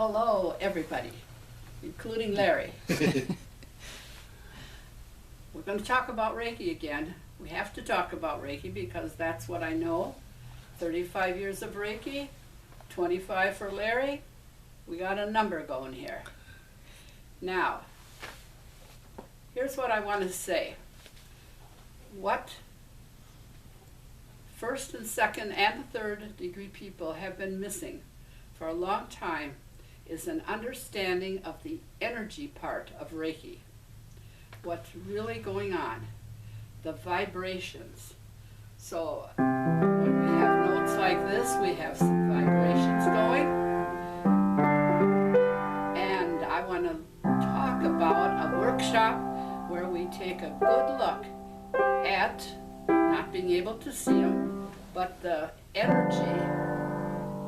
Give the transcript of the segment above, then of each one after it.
Hello, everybody, including Larry. We're going to talk about Reiki again. We have to talk about Reiki because that's what I know. 35 years of Reiki, 25 for Larry. We got a number going here. Now, here's what I want to say. What first and second and third degree people have been missing for a long time is an understanding of the energy part of Reiki. What's really going on, the vibrations. So when we have notes like this, we have some vibrations going. And I want to talk about a workshop where we take a good look at not being able to see them, but the energy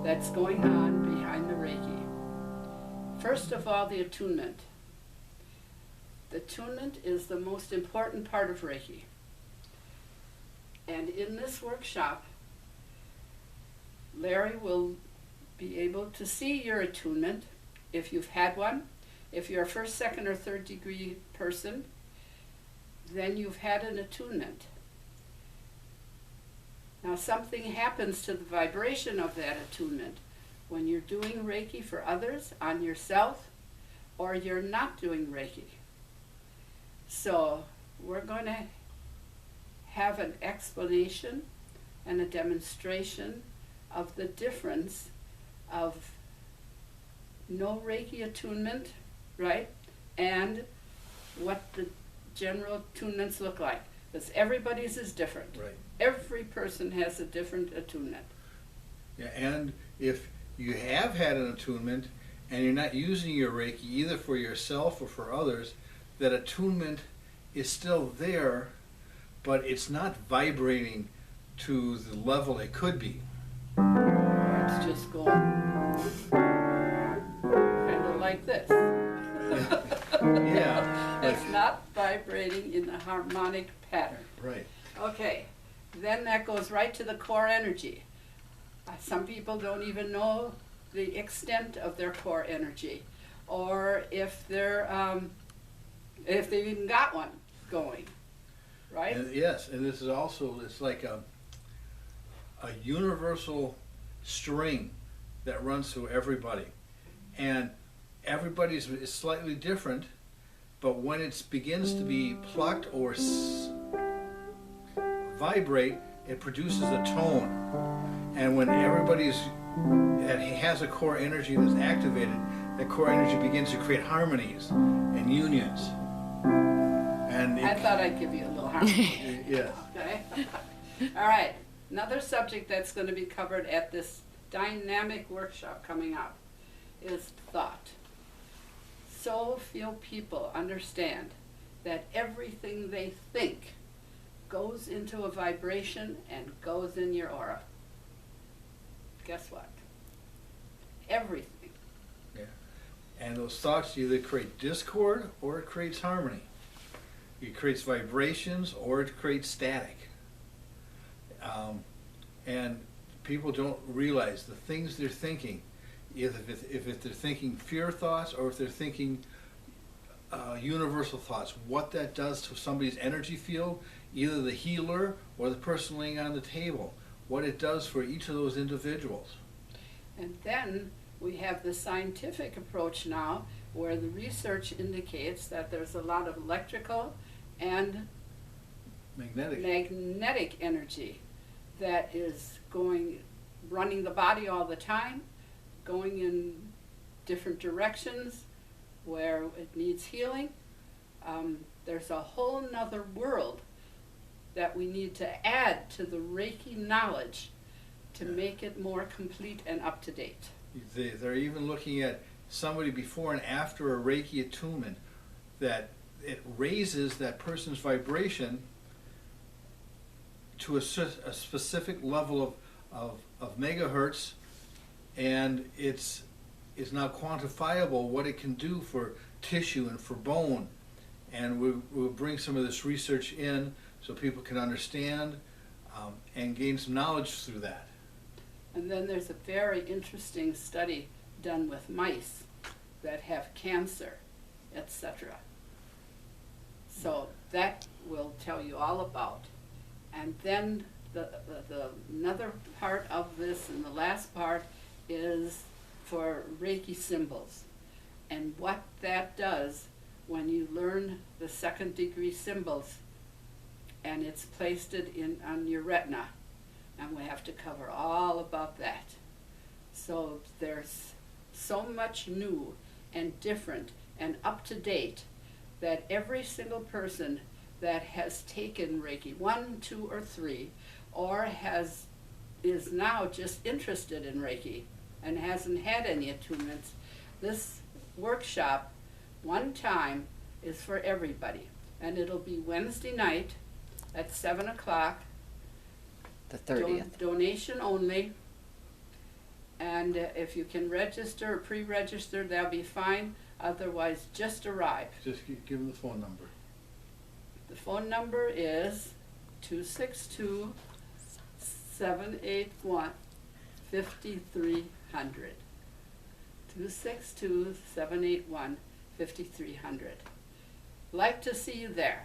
that's going on behind the Reiki. First of all, the attunement. The attunement is the most important part of Reiki. And in this workshop, Larry will be able to see your attunement if you've had one. If you're a first, second, or third degree person, then you've had an attunement. Now something happens to the vibration of that attunement when you're doing Reiki for others, on yourself, or you're not doing Reiki. So we're going to have an explanation and a demonstration of the difference of no Reiki attunement, right? And what the general attunements look like. Because everybody's is different. Right. Every person has a different attunement. Yeah, and if you have had an attunement and you're not using your Reiki either for yourself or for others, that attunement is still there, but it's not vibrating to the level it could be. It's just going kind of like this. Yeah. It's not vibrating in the harmonic pattern. Right. Okay, then that goes right to the core energy. Some people don't even know the extent of their core energy, or if they've even got one going, right? And yes, and this is also, it's like a universal string that runs through everybody. And everybody's is slightly different, but when it begins to be plucked or vibrate, it produces a tone. And when everybody's has a core energy that's activated, that core energy begins to create harmonies and unions. And I thought I'd give you a little harmony. Yes. Okay. All right. Another subject that's going to be covered at this dynamic workshop coming up is thought. So few people understand that everything they think goes into a vibration and goes in your aura. Guess what? Everything. Yeah. And those thoughts either create discord or it creates harmony. It creates vibrations or it creates static. And people don't realize the things they're thinking, if they're thinking fear thoughts or if they're thinking universal thoughts, what that does to somebody's energy field, either the healer or the person laying on the table, what it does for each of those individuals. And then we have the scientific approach now, where the research indicates that there's a lot of electrical and magnetic energy that is running the body all the time, going in different directions where it needs healing. There's a whole nother world that we need to add to the Reiki knowledge to make it more complete and up to date. They're even looking at somebody before and after a Reiki attunement, that it raises that person's vibration to a specific level of megahertz, and it's now quantifiable what it can do for tissue and for bone. And we'll bring some of this research in so people can understand and gain some knowledge through that. And then there's a very interesting study done with mice that have cancer, etc. So that will tell you all about. And then the another part of this, and the last part, is for Reiki symbols. And what that does when you learn the 2nd degree symbols, and it's placed it in on your retina, and we have to cover all about that. So there's so much new and different and up to date that every single person that has taken Reiki 1, 2, or 3, or is now just interested in Reiki and hasn't had any attunements, this workshop one time is for everybody. And it'll be Wednesday night at 7 o'clock. The 30th. Donation only. And if you can register or pre-register, that'll be fine. Otherwise, just arrive. Just give them the phone number. The phone number is 262-781-5300. 262-781-5300. Like to see you there.